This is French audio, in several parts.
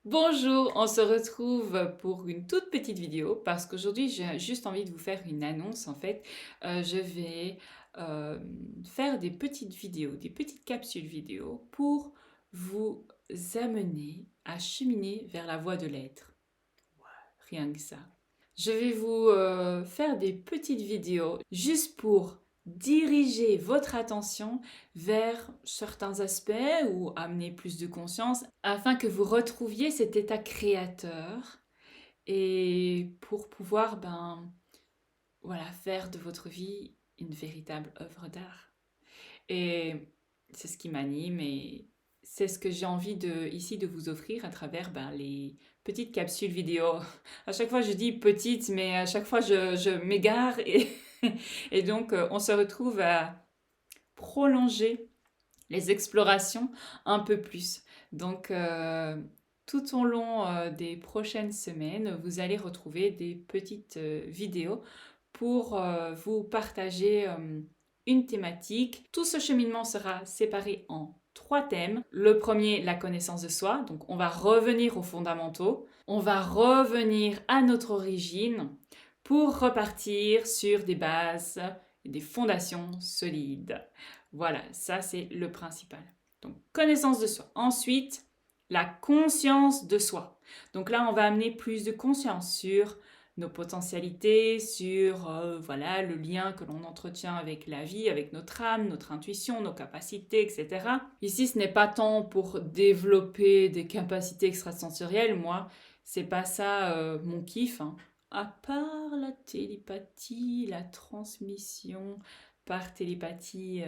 Bonjour, on se retrouve pour une toute petite vidéo parce qu'aujourd'hui j'ai juste envie de vous faire une annonce en fait. Je vais euh, faire des petites vidéos, des petites capsules vidéo pour vous amener à cheminer vers la voie de l'être. Rien que ça. Je vais vous faire des petites vidéos juste pour diriger votre attention vers certains aspects ou amener plus de conscience afin que vous retrouviez cet état créateur et pour pouvoir voilà, faire de votre vie une véritable œuvre d'art. Et c'est ce qui m'anime et c'est ce que j'ai envie ici de vous offrir à travers les petites capsules vidéo. À chaque fois je dis petites, mais à chaque fois je m'égare et donc on se retrouve à prolonger les explorations un peu plus. Donc tout au long des prochaines semaines, vous allez retrouver des petites vidéos pour vous partager une thématique. Tout ce cheminement sera séparé en trois thèmes. Le premier, la connaissance de soi. Donc on va revenir aux fondamentaux. On va revenir à notre origine pour repartir sur des bases et des fondations solides. Voilà, ça c'est le principal. Donc connaissance de soi. Ensuite, la conscience de soi. Donc là, on va amener plus de conscience sur nos potentialités, sur voilà, le lien que l'on entretient avec la vie, avec notre âme, notre intuition, nos capacités, etc. Ici, ce n'est pas tant pour développer des capacités extrasensorielles, moi, c'est pas ça mon kiff, hein. À part la télépathie, la transmission par télépathie,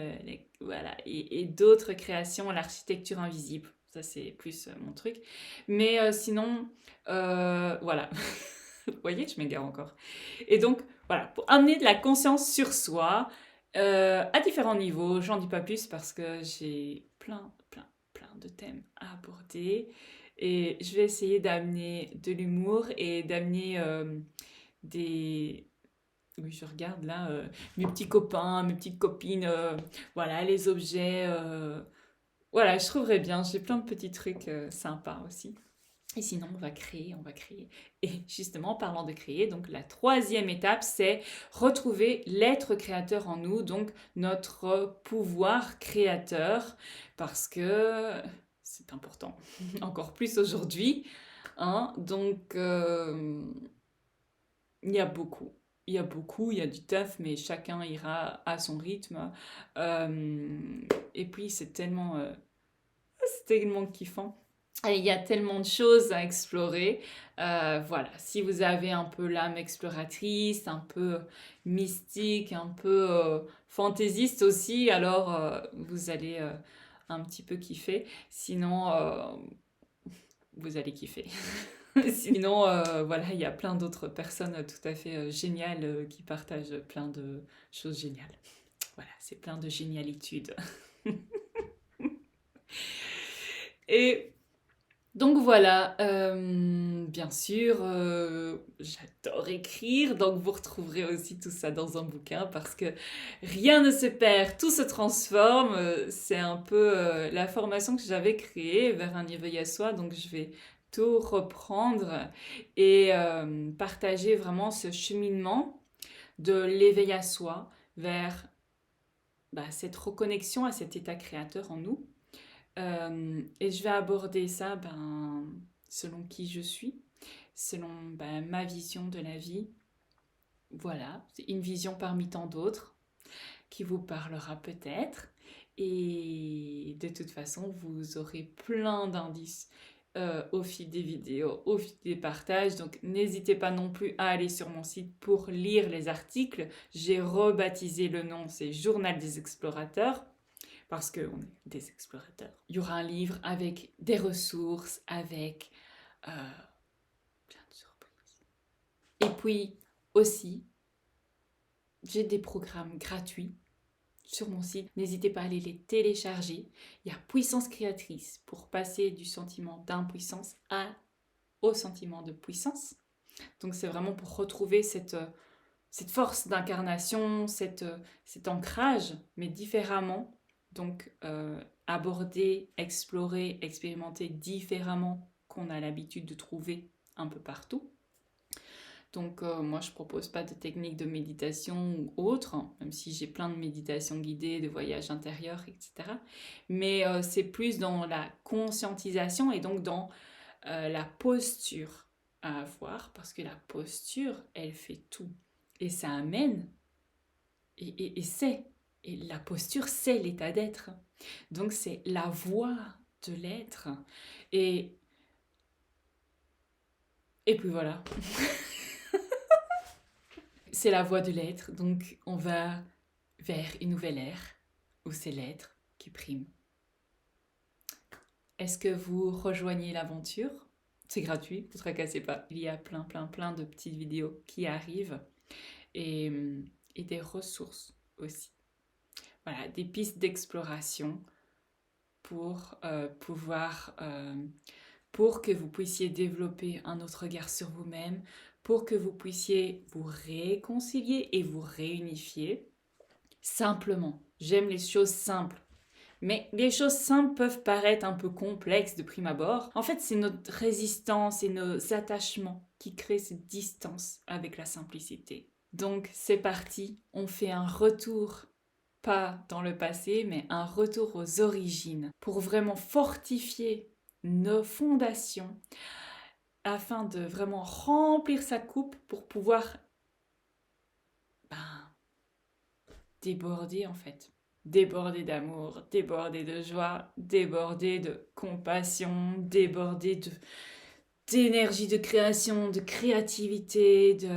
voilà, et d'autres créations, l'architecture invisible. Ça, c'est plus mon truc. Mais sinon, voilà. Vous voyez, je m'égare encore. Et donc, voilà, pour amener de la conscience sur soi, à différents niveaux, j'en dis pas plus parce que j'ai plein de thèmes à aborder. Et je vais essayer d'amener de l'humour et d'amener des... Oui, je regarde là mes petits copains, mes petites copines, voilà, les objets. Voilà, je trouverais bien. J'ai plein de petits trucs sympas aussi. Et sinon, on va créer, on va créer. Et justement, en parlant de créer, donc la troisième étape, c'est retrouver l'être créateur en nous, donc notre pouvoir créateur, parce que c'est important, encore plus aujourd'hui, hein. Donc, il y a beaucoup. Il y a du taf, mais chacun ira à son rythme. Et puis, c'est tellement kiffant. Et il y a tellement de choses à explorer. Voilà, si vous avez un peu l'âme exploratrice, un peu mystique, un peu fantaisiste aussi, alors vous allez un petit peu kiffer. Sinon, vous allez kiffer. Sinon, voilà, il y a plein d'autres personnes tout à fait géniales qui partagent plein de choses géniales. Voilà, c'est plein de génialitude. Et donc voilà, bien sûr, j'adore écrire, donc vous retrouverez aussi tout ça dans un bouquin parce que rien ne se perd, tout se transforme. C'est un peu la formation que j'avais créée vers un éveil à soi, donc je vais tout reprendre et partager vraiment ce cheminement de l'éveil à soi vers cette reconnexion à cet état créateur en nous. Et je vais aborder ça selon qui je suis, selon ma vision de la vie. Voilà, c'est une vision parmi tant d'autres qui vous parlera peut-être. Et de toute façon, vous aurez plein d'indices au fil des vidéos, au fil des partages. Donc n'hésitez pas non plus à aller sur mon site pour lire les articles. J'ai rebaptisé le nom, c'est Journal des explorateurs parce qu'on est des explorateurs. Il y aura un livre avec des ressources, avec plein de surprises. Et puis aussi, j'ai des programmes gratuits sur mon site. N'hésitez pas à aller les télécharger. Il y a Puissance créatrice pour passer du sentiment d'impuissance au sentiment de puissance. Donc c'est vraiment pour retrouver cette force d'incarnation, cet ancrage, mais différemment. Donc aborder, explorer, expérimenter différemment qu'on a l'habitude de trouver un peu partout. Donc moi je propose pas de technique de méditation ou autre, hein, même si j'ai plein de méditations guidées, de voyages intérieurs, etc. Mais c'est plus dans la conscientisation et donc dans la posture à avoir, parce que la posture, elle fait tout. Et ça amène, et la posture, c'est l'état d'être. Donc c'est la voie de l'être. Et, et puis voilà. C'est la voie de l'être, donc on va vers une nouvelle ère où c'est l'être qui prime. Est-ce que vous rejoignez l'aventure? C'est gratuit, ne vous tracassez pas. Il y a plein de petites vidéos qui arrivent et, et des ressources aussi. Voilà, des pistes d'exploration pour pour que vous puissiez développer un autre regard sur vous-même, pour que vous puissiez vous réconcilier et vous réunifier simplement. J'aime les choses simples. Mais les choses simples peuvent paraître un peu complexes de prime abord. En fait, c'est notre résistance et nos attachements qui créent cette distance avec la simplicité. Donc, c'est parti, on fait un retour, pas dans le passé, mais un retour aux origines, pour vraiment fortifier nos fondations, afin de vraiment remplir sa coupe pour pouvoir déborder en fait. Déborder d'amour, déborder de joie, déborder de compassion, déborder d'énergie de création, de créativité, de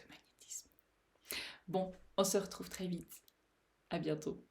magnétisme. Bon, on se retrouve très vite. À bientôt.